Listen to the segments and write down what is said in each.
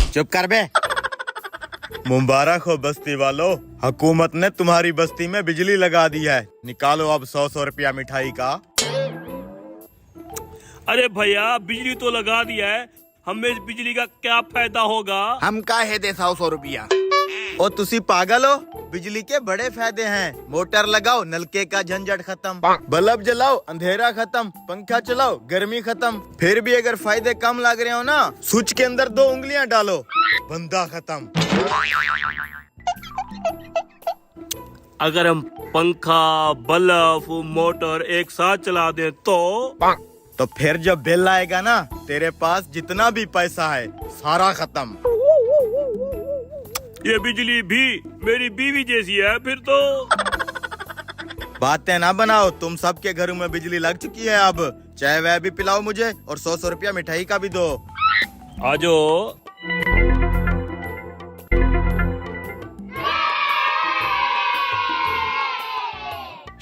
चुप कर बे। मुबारक हो बस्ती वालों, हुकूमत ने तुम्हारी बस्ती में बिजली लगा दी है। निकालो अब 100 रुपया मिठाई का। अरे भैया बिजली तो लगा दिया है, हमें इस बिजली का क्या फायदा होगा? हम का है दे 100 रुपया। ओ तुसी पागल हो, बिजली के बड़े फायदे हैं। मोटर लगाओ, नलके का झंझट खत्म, बल्ब जलाओ, अंधेरा खत्म, पंखा चलाओ, गर्मी खत्म। फिर भी अगर फायदे कम लग रहे हो ना, स्विच के अंदर 2 उंगलियां डालो, बंदा खत्म। अगर हम पंखा, बल्ब, मोटर एक साथ चला दें तो फिर जब बिल आएगा ना, तेरे पास जितना भी पैसा है सारा खत्म। ये बिजली भी मेरी बीवी जैसी है फिर तो। बातें ना बनाओ, तुम सबके घरों में बिजली लग चुकी है। अब चाय वह भी पिलाओ मुझे और 100 रुपया मिठाई का भी दो। आजो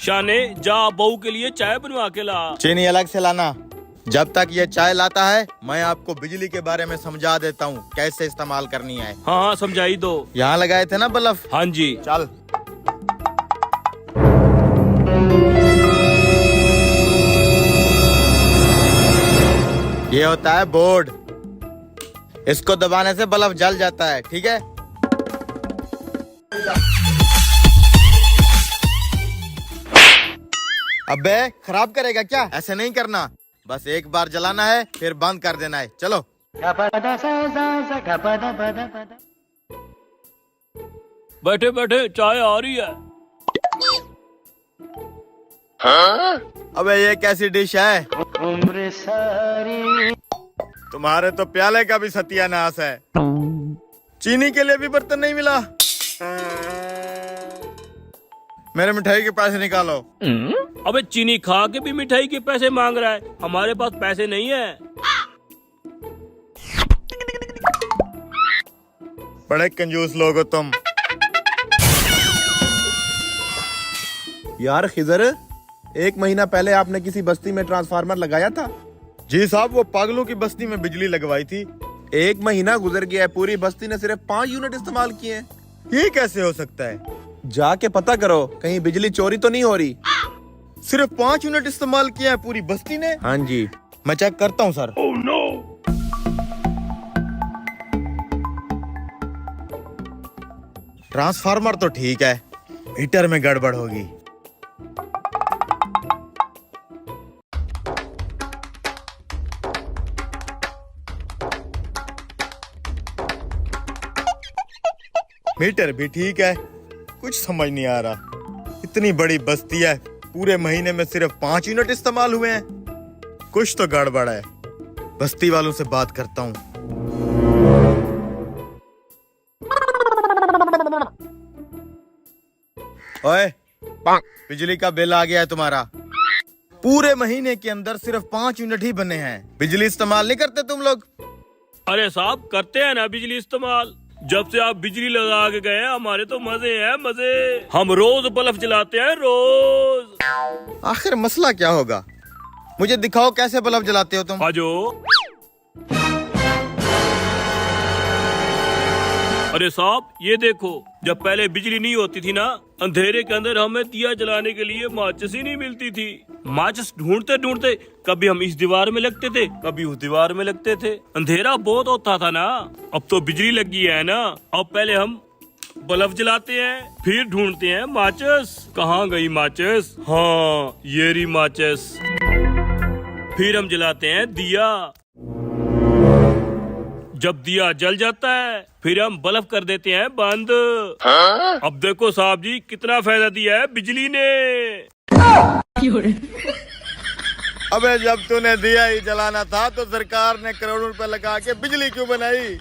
शाने, जा बहू के लिए चाय बनवा के ला। चीनी अलग से लाना। जब तक ये चाय लाता है, मैं आपको बिजली के बारे में समझा देता हूँ कैसे इस्तेमाल करनी है। हाँ समझाई दो। यहाँ लगाए थे ना बल्ब? हाँ जी। चल। ये होता है बोर्ड, इसको दबाने से बल्ब जल जाता है, ठीक है? अबे खराब करेगा क्या? ऐसे नहीं करना, बस एक बार जलाना है फिर बंद कर देना है। चलो। बैठे बैठे चाय आ रही है। अबे ये कैसी डिश है? तुम्हारे तो प्याले का भी सत्यानाश है। चीनी के लिए भी बर्तन नहीं मिला। मेरे मिठाई के पैसे निकालो। अबे चीनी खा के भी मिठाई के पैसे मांग रहा है, हमारे पास पैसे नहीं है। बड़े कंजूस लोग हो तुम। यार खिजर, 1 महीना पहले आपने किसी बस्ती में ट्रांसफार्मर लगाया था? जी साहब, वो पागलों की बस्ती में बिजली लगवाई थी। 1 महीना गुजर गया है, पूरी बस्ती ने सिर्फ 5 यूनिट इस्तेमाल किए हैं। ये कैसे हो सकता है? जाके पता करो, कहीं बिजली चोरी तो नहीं हो रही। सिर्फ 5 यूनिट इस्तेमाल किया है पूरी बस्ती ने? हाँ जी। मैं चेक करता हूँ सर। Oh, no! ट्रांसफार्मर तो ठीक है, मीटर में गड़बड़ होगी। मीटर भी ठीक है, कुछ समझ नहीं आ रहा। इतनी बड़ी बस्ती है, पूरे महीने में सिर्फ 5 यूनिट इस्तेमाल हुए हैं। कुछ तो गड़बड़ है। बस्ती वालों से बात करता हूँ। ओए, बिजली का बिल आ गया है तुम्हारा। पूरे महीने के अंदर सिर्फ 5 यूनिट ही बने हैं। बिजली इस्तेमाल नहीं करते तुम लोग? अरे साहब करते हैं ना बिजली इस्तेमाल। जब से आप बिजली लगा के गए हमारे तो मजे हैं मजे। हम रोज बल्ब जलाते हैं रोज। आखिर मसला क्या होगा? मुझे दिखाओ कैसे बल्ब जलाते हो तुम। आजो। अरे साहब ये देखो, जब पहले बिजली नहीं होती थी ना, अंधेरे के अंदर हमें दिया जलाने के लिए माचिस ही नहीं मिलती थी। माचिस ढूंढते ढूंढते कभी हम इस दीवार में लगते थे, कभी उस दीवार में लगते थे। अंधेरा बहुत होता था ना। अब तो बिजली लगी है ना, अब पहले हम बल्ब जलाते हैं, फिर ढूंढते हैं माचिस। कहाँ गई माचिस? हाँ ये रही माचिस। फिर हम जलाते हैं दिया। जब दिया जल जाता है फिर हम बल्ब कर देते हैं बंद। अब देखो साहब जी कितना फायदा दिया है बिजली ने। अबे जब तूने दिया ही जलाना था तो सरकार ने करोड़ों रुपए लगा के बिजली क्यों बनाई?